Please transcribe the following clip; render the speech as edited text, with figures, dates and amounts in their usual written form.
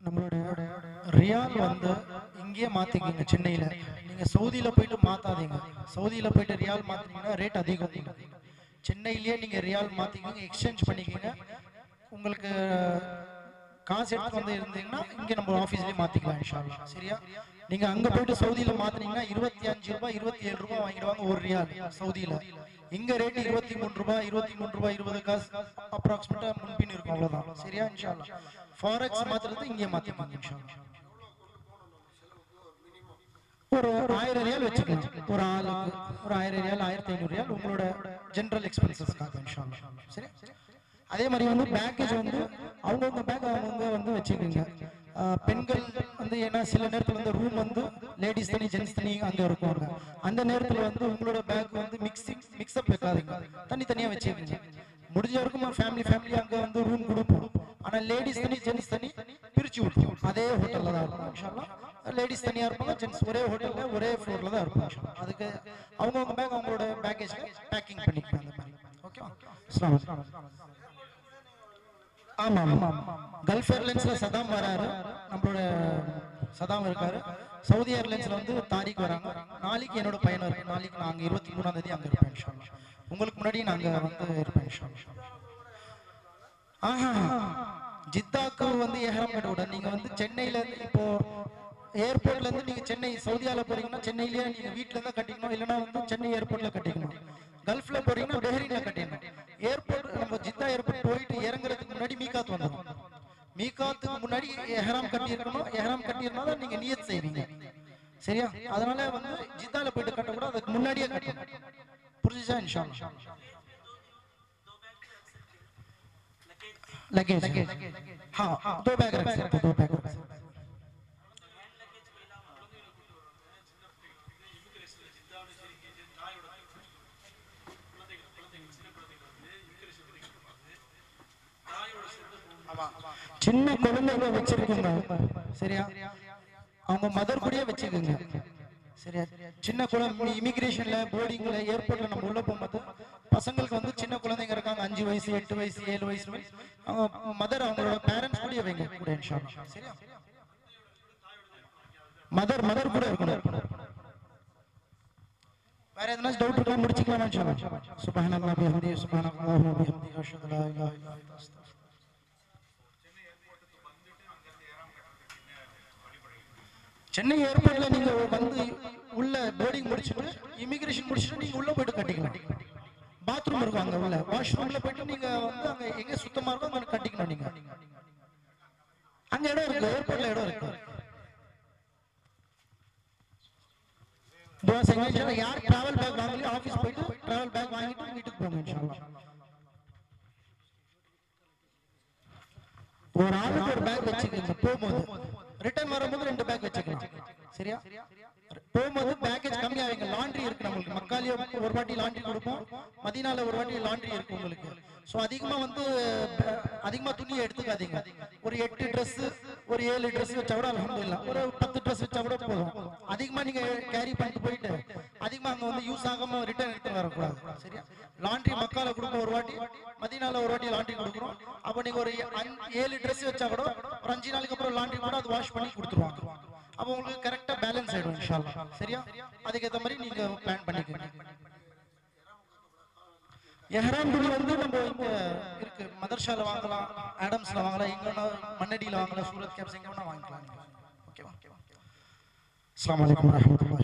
நம்மளுடைய ரியால் வந்து இங்கேயே மாத்திக்கிங்க சென்னையில. நீங்க சவுதியில போயிட்டு மாத்தாதீங்க. சவுதியில போயிட்டு ரியால் மாத்தினீங்கன்னா ரேட் அதிகம். சென்னையிலேயே நீங்க ரியால் மாத்திக்கிங்க, எக்ஸ்சேஞ்ச் பண்ணிக்கிங்க. உங்களுக்கு காசு எடுத்து வந்து இருந்தீங்கன்னா இங்க நம்ம ஆபீஸ்லயே மாத்திக்கலாம் இன்ஷா அல்லாஹ். சரியா? நீங்க அங்க போயிட்டு சவுதியில மாத்தினீங்கன்னா 25 ரூபாய் 27 ரூபாய் வாங்கிடுவாங்க ஒரு ரியால் சவுதியில. இங்க ரேட் 23 ரூபாய் 23 ரூபாய் 20 காசு அப்ராக்சிமேட்டா முன்பின் இருக்கும், அவ்வளவுதான். சரியா? இன்ஷா அல்லாஹ் ஃபாரெக்ஸ் மாத்துறது இங்கே மாத்திக்கலாம் இன்ஷா அல்லாஹ். ஒரு 1000 ரியால் வச்சுக்கலாம் ஒரு ஆளுக்கு. ஒரு 1000 ரியால் 1500 ரியால் உங்களோட ஜெனரல் எக்ஸ்பென்சஸ்க்காக இன்ஷா அல்லாஹ். சரி? அதே மாதிரி வந்து பேக்கேஜ் வந்து அவங்கவுங்க பேக் அவங்கவுங்க வந்து வச்சுக்கோங்க. பெண்கள் வந்து ஏன்னா சில நேரத்தில் வந்து ரூம் வந்து லேடிஸ் தனி ஜென்ஸ் தனி அங்கே இருக்குவாங்க. அந்த நேரத்தில் வந்து உங்களோட பேக் வந்து மிக்ஸ்அப் வைக்காதீங்க, தனித்தனியாக வச்சுக்கோங்க. முடிஞ்ச வரைக்கும் ஃபேமிலி அங்கே வந்து ரூம் கொடுப்போம். ஆனால் லேடிஸ் தனி ஜென்ஸ் தனி பிரிச்சு விட்டுருவோம். அதே ஹோட்டலில் தான் இருக்கும் இன்ஷா அல்லாஹ். லேடிஸ் தனியாக இருப்பாங்க, ஜென்ஸ் ஒரே ஹோட்டலில் ஒரே ஃப்ளோரில் தான் இருக்கும் இன்ஷா அல்லாஹ். அதுக்கு அவங்கவுங்க பேக் அவங்களோட பேக்கேஜ் பேக்கிங் பண்ணிக்கலாம் அந்த மாதிரி. ஓகேவா? அஸ்ஸலாமு அலைக்கும். ஆமா ஆமா, கல்ஃப் ஏர்லைன்ஸ்ல சதாம் வராரு, நம்மளோட சதாம் இருக்காரு. சவுதி ஏர்லைன்ஸ்ல வந்து தாரிக் வராங்க. நாளைக்கு என்னோட பையன் இருக்கு. நாளைக்கு நாங்க 23ஆம் தேதி அங்க இருப்பேன் இன்ஷா அல்லாஹ். உங்களுக்கு முன்னாடி நாங்க வந்து இருப்பேன் இன்ஷா அல்லாஹ். ஆஹா, ஜித்தாக்கு வந்து எஹ்ராம் கட்ட விட நீங்க வந்து சென்னையில இருந்து இப்போ ஏர்போர்ட்ல இருந்து நீங்க சென்னை சவுதியால போறீங்கன்னா சென்னையிலேயே நீங்க வீட்டுல தான் கட்டிக்கணும், இல்லைன்னா வந்து சென்னை ஏர்போர்ட்ல கட்டிக்கணும். கல்ஃப்ல போறீங்கன்னா பெஹ்ரீன்ல கட்டிடணும். ஏர்போர்ட் நம்ம ஜித்தா ஏர்போர்ட் போயிட்டு இறங்குறதுக்கு முன்னாடி மீகாத் வந்துடும். மீகாத்துக்கு முன்னாடி எஹ்ராம் கட்டி இருக்கணும். எஹ்ராம் கட்டி இருந்தாலும் நீங்க நியத் செய்வீங்க. சரியா? அதனால வந்து ஜித்தால போயிட்டு கட்ட கூட அதுக்கு முன்னாடியே கட்டணும். புரிஞ்சுச்சா? இன்ஷா அல்லாஹ். लगेज हाँ 2 बैग रख सकते, 2 बैग रख सकते। சின்ன குழந்தைங்க வச்சிருக்கீங்க, சரியா? அவங்க மதர் கூடயே வச்சுக்கோங்க. சரியா? சின்ன குழந்தை இமிகிரேஷன்ல போர்டிங்ல ஏர்போர்ட்ல நம்ம உள்ள போகும்போது பசங்களுக்கு வந்து சின்ன குழந்தைங்க இருக்காங்க, 5 வயசு 8 வயசு 7 வயசு, அவங்க மதர் அவங்களோட பேரண்ட்ஸ் கூட வைங்க கூட இன்ஷா அல்லாஹ். சரியா? மதர் கூட இருக்கணும். வேற எதனா டவுட் இருக்கா? முடிச்சுக்கலாம் இன்ஷா அல்லாஹ். சுப்ஹானல்லாஹி வபிஹம்திஹி சுப்ஹானல்லாஹி வபிஹம்திஹி அஷ்ஹது அல்லா இலாஹா இல்லல்லாஹ் அஸ்தக்ஃபிருல்லாஹ். சென்னை ஏர்போர்ட்ல நீங்க வந்து உள்ள போர்டிங் முடிச்சுட்டு இமிகிரேஷன் முடிச்சுட்டு நீங்க உள்ள போயிட்டு கட்டிக்கலாம். பாத்ரூம் இருக்கும் அங்க உள்ள, வாஷ்ரூம்ல போயிட்டு நீங்க வந்து அங்க எங்க சுத்தமா இருக்கோ அங்க கட்டிக்கணும். நீங்க அங்க இடம் இருக்கு, ஏர்போர்ட்ல இடம் இருக்கு. துஆ செய்யுங்க இன்ஷா அல்லாஹ். யார் டிராவல் பேக் வாங்கலையோ ஆபீஸ் போயிட்டு டிராவல் பேக் வாங்கிட்டு வீட்டுக்கு போங்க இன்ஷா அல்லாஹ். ஒரு ஆளுக்கு ஒரு பேக் வச்சுக்கோங்க. போகும்போது ரிட்டர்ன் வரும்போது 2 பேக் வச்சுக்கலாம். சரியா? போகும்போது பேக்கேஜ் கம்மியா வைங்க. லாண்ட்ரி இருக்கு நம்மளுக்கு. மக்காலியோ ஒரு வாட்டி லாண்ட்ரி கொடுப்போம், மதீனால ஒரு வாட்டி லாண்ட்ரி இருக்கு உங்களுக்கு. சோ அதிகமா வந்து அதிகமா துணியை எடுத்துக்காதீங்க. ஒரு 8 Dress ஒரு 7 Dress வச்சா கூட அல்ஹம்துலில்லாஹ், ஒரு 10 Dress வச்சா கூட போதும். அதிகமா நீங்க கேரி பண்ணிட்டு போயிட்டு அதிகமா அங்க வந்து யூஸ் ஆகாம ரிட்டர்ன் எடுத்து வரக்கூடாது. சரியா? லாண்ட்ரி மக்கால கொடுப்போம் ஒரு வாட்டி, மதீனால ஒரு வாட்டி லாண்ட்ரி கொடுக்குறோம். அப்ப நீங்க ஒரு 7 Dress வச்சா கூட ஒரு 5 நாளுக்கு அப்புறம் லாண்ட்ரி கூட அது வாஷ் பண்ணி கொடுத்துருவாங்க. அப்ப உங்களுக்கு கரெக்டா பேலன்ஸ் ஆயிடும் இன்ஷா அல்லாஹ். சரியா? அதுக்கு ஏத்த மாதிரி நீங்க பிளான் பண்ணிக்கங்க. எஹ்ராம் துணி வந்து நம்ம இங்க இருக்கு, மதர்ஷால வாங்கலாம், ஆடம்ஸ்ல வாங்கலாம், எங்க மண்ணடியில வாங்கலாம், சூரத் கேப்ஸ் எங்க வேணா வாங்கிக்கலாம். ஓகேவா? அஸ்ஸலாமு அலைக்கும் வரஹ்மத்துல்லாஹி